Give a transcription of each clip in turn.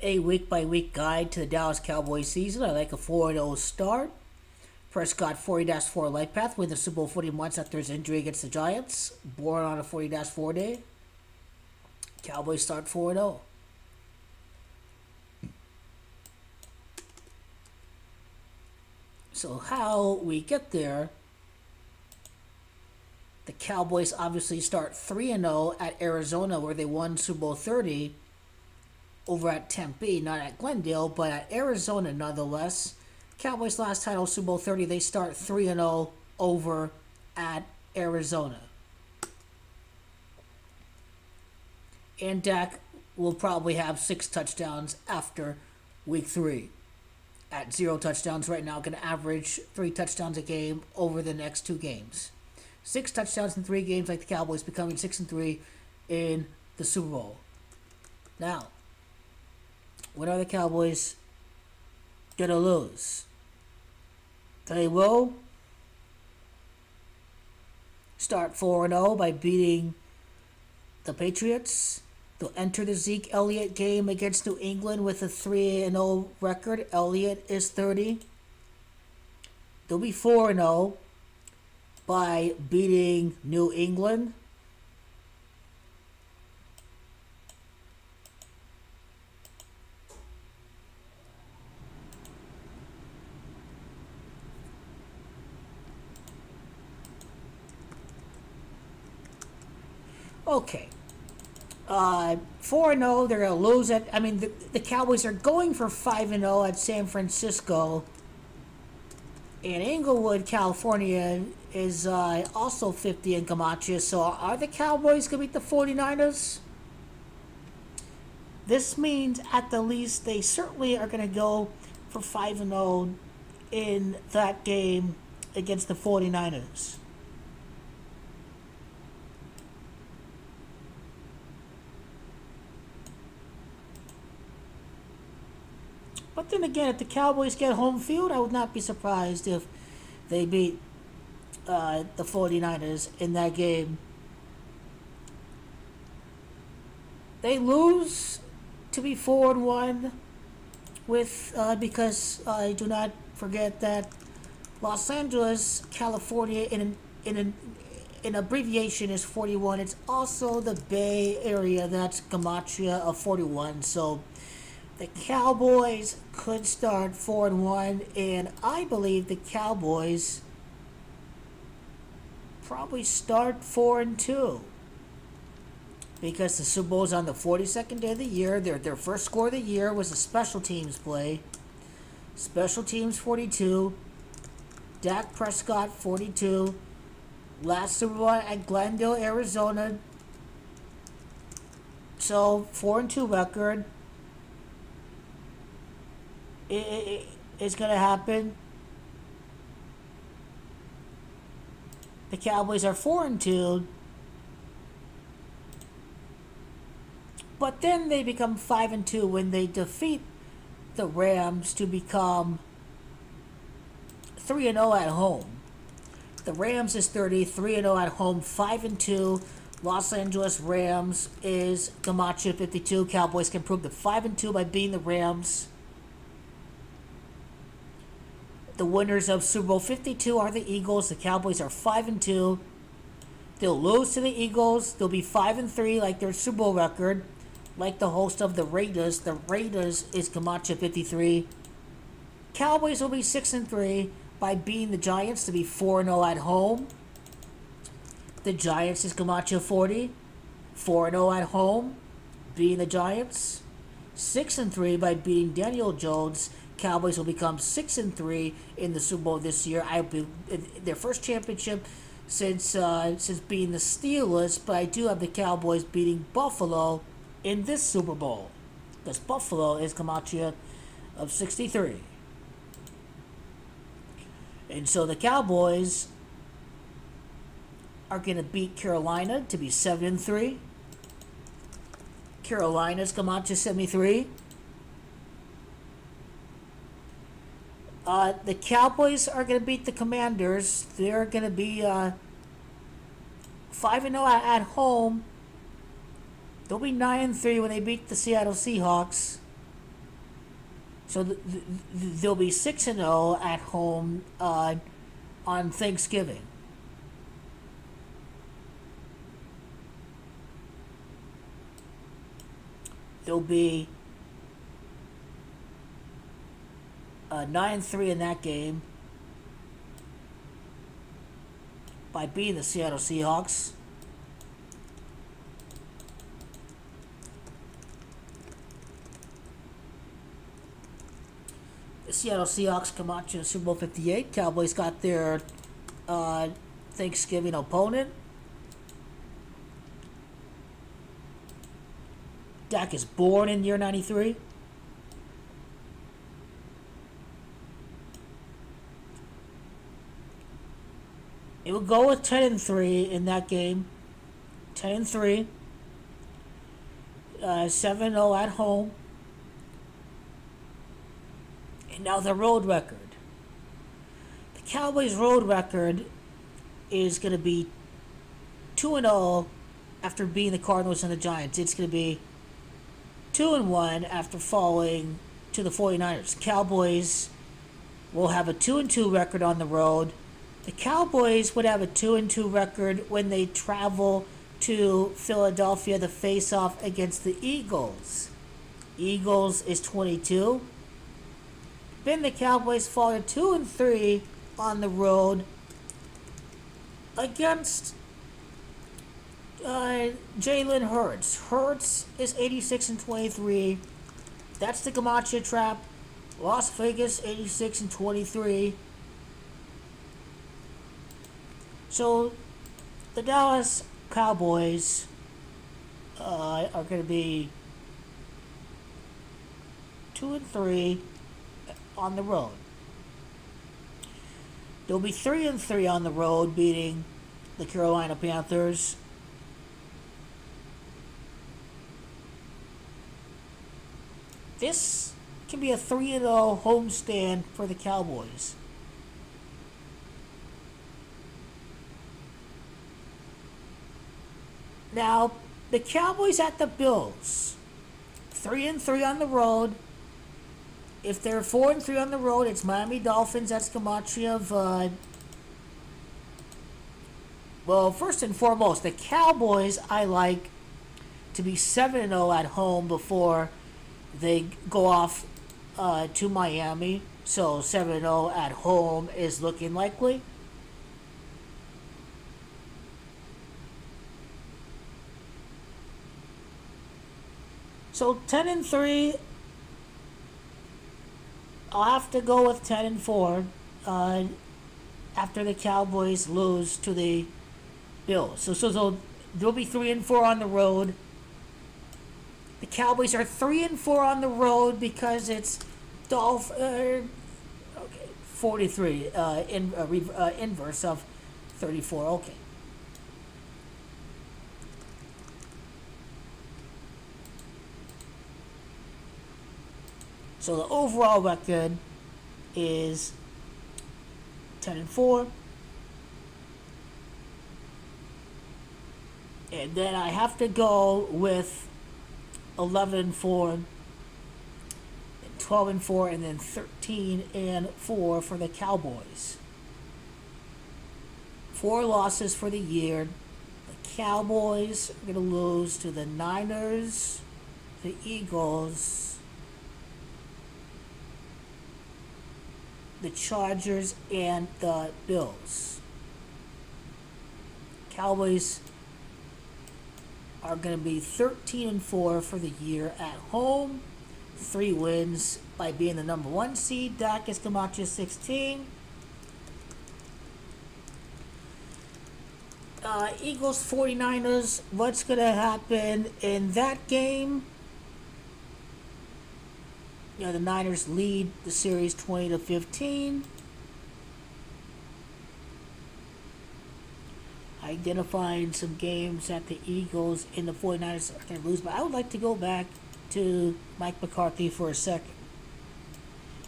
A week-by-week guide to the Dallas Cowboys season. I like a 4-0 start. Prescott 40-4 life path, win the Super Bowl 40 months after his injury against the Giants. Born on a 40-4 day. Cowboys start 4-0. So how we get there, the Cowboys obviously start 3-0 at Arizona, where they won Super Bowl 30 over at Tempe, not at Glendale, but at Arizona nonetheless. Cowboys last title, Super Bowl 30, they start 3-0 over at Arizona. And Dak will probably have 6 touchdowns after week 3. At 0 touchdowns right now, going to average 3 touchdowns a game over the next 2 games. 6 touchdowns in 3 games, like the Cowboys, becoming 6-3 in the Super Bowl. Now, when are the Cowboys going to lose? They will start 4-0 by beating the Patriots. They'll enter the Zeke Elliott game against New England with a 3-0 record. Elliott is 30. They'll be 4-0 by beating New England. Okay. 4-0, they're going to lose it. I mean, the Cowboys are going for 5-0 at San Francisco. And Inglewood, California is also 50 in Camacho. So are the Cowboys going to beat the 49ers? This means at the least they certainly are going to go for 5-0 in that game against the 49ers. But then again, if the Cowboys get home field, I would not be surprised if they beat the 49ers in that game. They lose to be 4-1 with because do not forget that Los Angeles, California, in an abbreviation is 41. It's also the Bay Area. That's gematria of 41. So the Cowboys could start 4-1, and I believe the Cowboys probably start 4-2 because the Super Bowl is on the 42nd day of the year. Their first score of the year was a special teams play. Special teams 42. Dak Prescott 42. Last Super Bowl at Glendale, Arizona. So 4-2 record. It's going to happen. The Cowboys are 4-2. But then they become 5-2 when they defeat the Rams to become 3-0 at home. The Rams is 30, 3-0 at home, 5-2. Los Angeles Rams is gematria 52. Cowboys can prove the 5-2 by beating the Rams. The winners of Super Bowl 52 are the Eagles. The Cowboys are 5-2. They'll lose to the Eagles. They'll be 5-3 like their Super Bowl record. Like the host of the Raiders. The Raiders is gematria 53. Cowboys will be 6-3 by beating the Giants to be 4-0 at home. The Giants is gematria 40. 4-0 at home, beating the Giants. 6-3 by beating Daniel Jones. Cowboys will become 6-3 in the Super Bowl this year. I be their first championship since beating the Steelers, but I do have the Cowboys beating Buffalo in this Super Bowl because Buffalo is gematria of 63, and so the Cowboys are going to beat Carolina to be 7-3. Carolina's gematria 73. The Cowboys are going to beat the Commanders. They're going to be 5-0 at home. They'll be 9-3 when they beat the Seattle Seahawks. So they'll be 6-0 at home on Thanksgiving. They'll be 9-3 in that game by beating the Seattle Seahawks. The Seattle Seahawks come out to Super Bowl 58. Cowboys got their Thanksgiving opponent. Dak is born in year 93. It will go with 10-3 in that game. 10-3. 7-0 at home. And now the road record. The Cowboys' road record is going to be 2-0 after beating the Cardinals and the Giants. It's going to be 2-1 after falling to the 49ers. Cowboys will have a 2-2 record on the road. The Cowboys would have a 2-2 record when they travel to Philadelphia to face off against the Eagles. Eagles is 22. Then the Cowboys fall to 2-3 on the road against Jalen Hurts. Hurts is 86-23. That's the Gamacha trap. Las Vegas 86-23. So the Dallas Cowboys are going to be 2-3 on the road. They'll be 3-3 on the road, beating the Carolina Panthers. This can be a 3-0 homestand for the Cowboys. Now, the Cowboys at the Bills. 3-3 on the road. If they're 4-3 on the road, it's Miami Dolphins. That's Gematria. Well, first and foremost, the Cowboys I like to be 7-0 at home before they go off to Miami. So 7-0 at home is looking likely. So 10-3, I'll have to go with 10-4 after the Cowboys lose to the Bills. So they'll be 3-4 on the road. The Cowboys are 3-4 on the road because it's 43 inverse of 34. Okay. So the overall record is 10-4. And then I have to go with 11-4, and 12-4, and then 13-4 for the Cowboys. 4 losses for the year. The Cowboys are going to lose to the Niners, the Eagles, the Chargers, and the Bills. Cowboys are going to be 13-4 for the year at home. 3 wins by being the number 1 seed. Dak is Camacho 16. Eagles 49ers. What's going to happen in that game? You know, the Niners lead the series 20-15. Identifying some games that the Eagles and the 49ers are going to lose. But I would like to go back to Mike McCarthy for a second.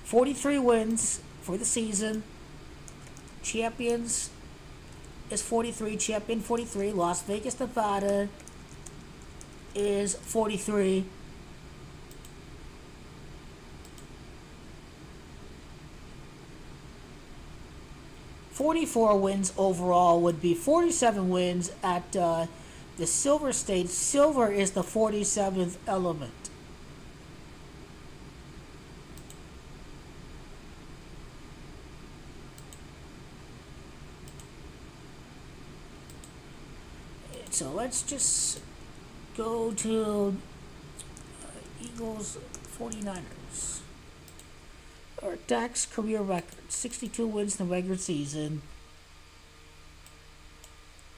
43 wins for the season. Champions is 43. Champion 43. Las Vegas, Nevada is 43. 44 wins overall would be 47 wins at the Silver State. Silver is the 47th element. So let's just go to Eagles 49ers. Or Dak's career record, 62 wins in the regular season.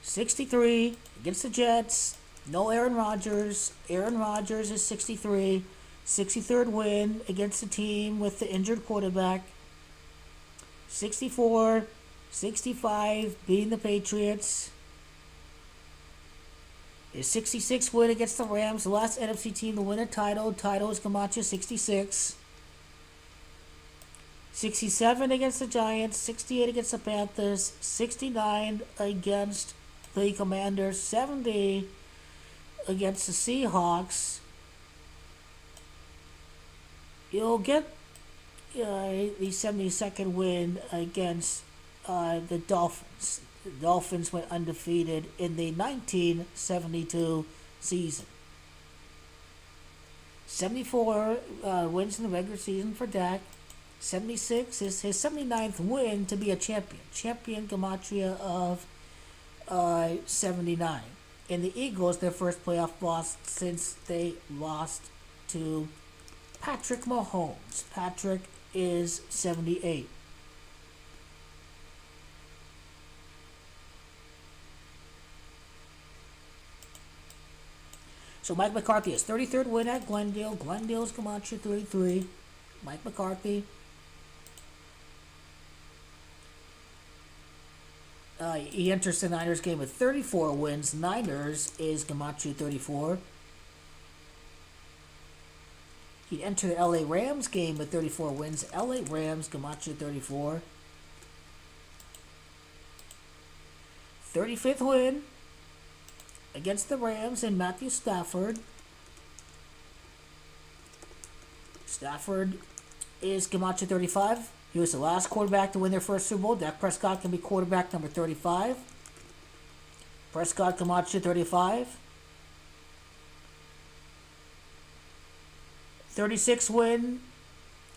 63 against the Jets. No Aaron Rodgers. Aaron Rodgers is 63. 63rd win against the team with the injured quarterback. 64, 65, beating the Patriots. His 66 win against the Rams, the last NFC team to win a title. Title is Camacho, 66. 67 against the Giants, 68 against the Panthers, 69 against the Commanders, 70 against the Seahawks. You'll get the 72nd win against the Dolphins. The Dolphins went undefeated in the 1972 season. 74 wins in the regular season for Dak. 76 is his 79th win to be a champion. Champion Gematria of 79. And the Eagles, their first playoff loss since they lost to Patrick Mahomes. Patrick is 78. So Mike McCarthy is 33rd win at Glendale. Glendale's Gematria 33. Mike McCarthy. He enters the Niners game with 34 wins. Niners is Gematria 34. He'd enter the LA Rams game with 34 wins. LA Rams, Gematria 34. 35th win against the Rams and Matthew Stafford. Stafford is Gematria 35. He was the last quarterback to win their first Super Bowl. Dak Prescott can be quarterback number 35. Prescott, Gematria 35. 36 win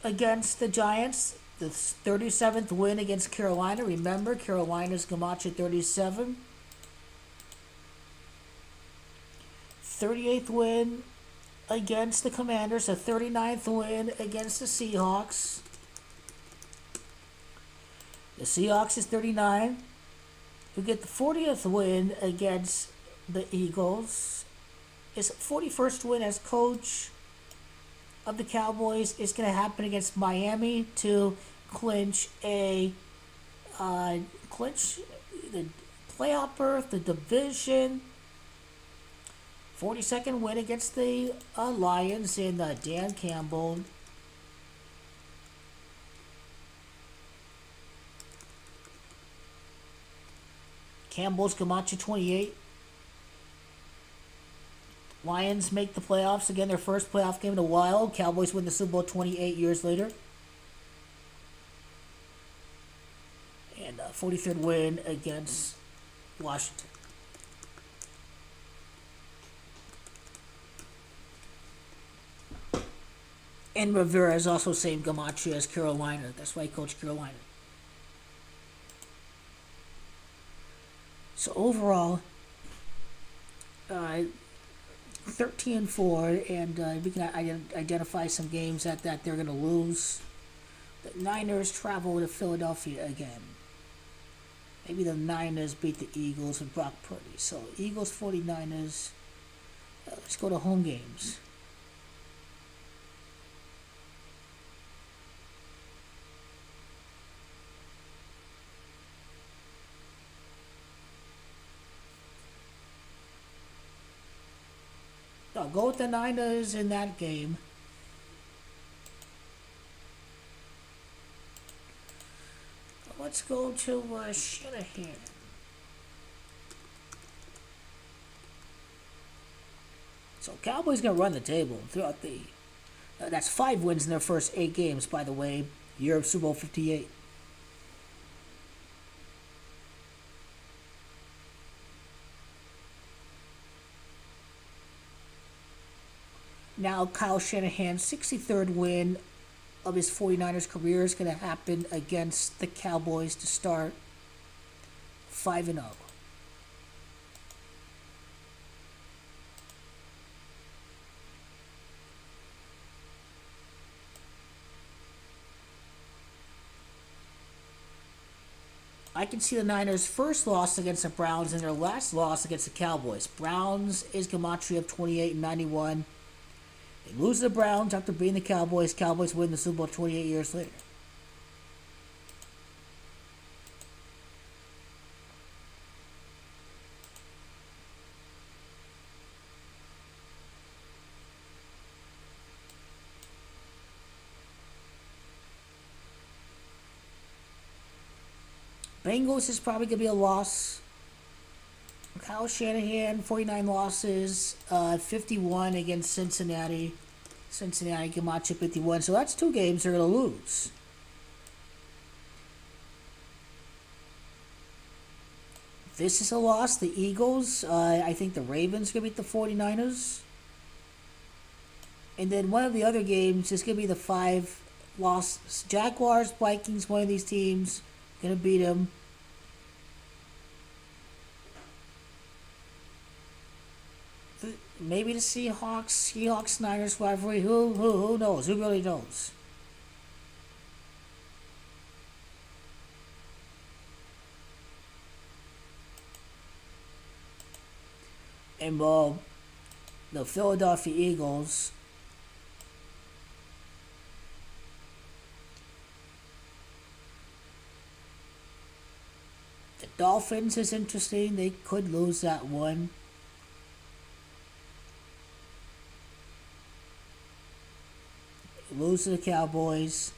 against the Giants. The 37th win against Carolina. Remember, Carolina's Gematria 37. 38th win against the Commanders. The 39th win against the Seahawks. The Seahawks is 39. Who get the 40th win against the Eagles. His 41st win as coach of the Cowboys is going to happen against Miami to clinch the playoff berth, the division. 42nd win against the Lions in Dan Campbell. Campbell's Gematria 28. Lions make the playoffs again, their first playoff game in a while. Cowboys win the Super Bowl 28 years later. And 43rd win against Washington. And Rivera is also same Gematria as Carolina. That's why he coached Carolina. So overall, 13-4, and we can identify some games that they're going to lose. The Niners travel to Philadelphia again. Maybe the Niners beat the Eagles with Brock Purdy. So Eagles, 49ers. Let's go to home games. I'll go with the Niners in that game. Let's go to Shanahan. So Cowboys going to run the table throughout the... that's 5 wins in their first 8 games, by the way. Year of Super Bowl 58. now Kyle Shanahan's 63rd win of his 49ers career is going to happen against the Cowboys to start 5-0. I can see the Niners' first loss against the Browns and their last loss against the Cowboys. Browns is gematria of 28 and 91. They lose to the Browns after beating the Cowboys. Cowboys win the Super Bowl 28 years later. Bengals is probably going to be a loss. Kyle Shanahan, 49 losses, 51 against Cincinnati. Cincinnati gematria 51. So that's 2 games they're going to lose. This is a loss. The Eagles, I think the Ravens going to beat the 49ers. And then one of the other games is going to be the 5 losses. Jaguars, Vikings, one of these teams going to beat them. Maybe the Seahawks Niners rivalry. Who knows? Who really knows? And the Philadelphia Eagles. The Dolphins is interesting. They could lose that one. Lose to the Cowboys,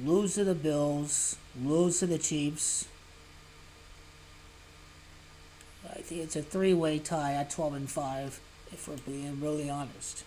lose to the Bills, lose to the Chiefs. I think it's a 3-way tie at 12-5, if we're being really honest.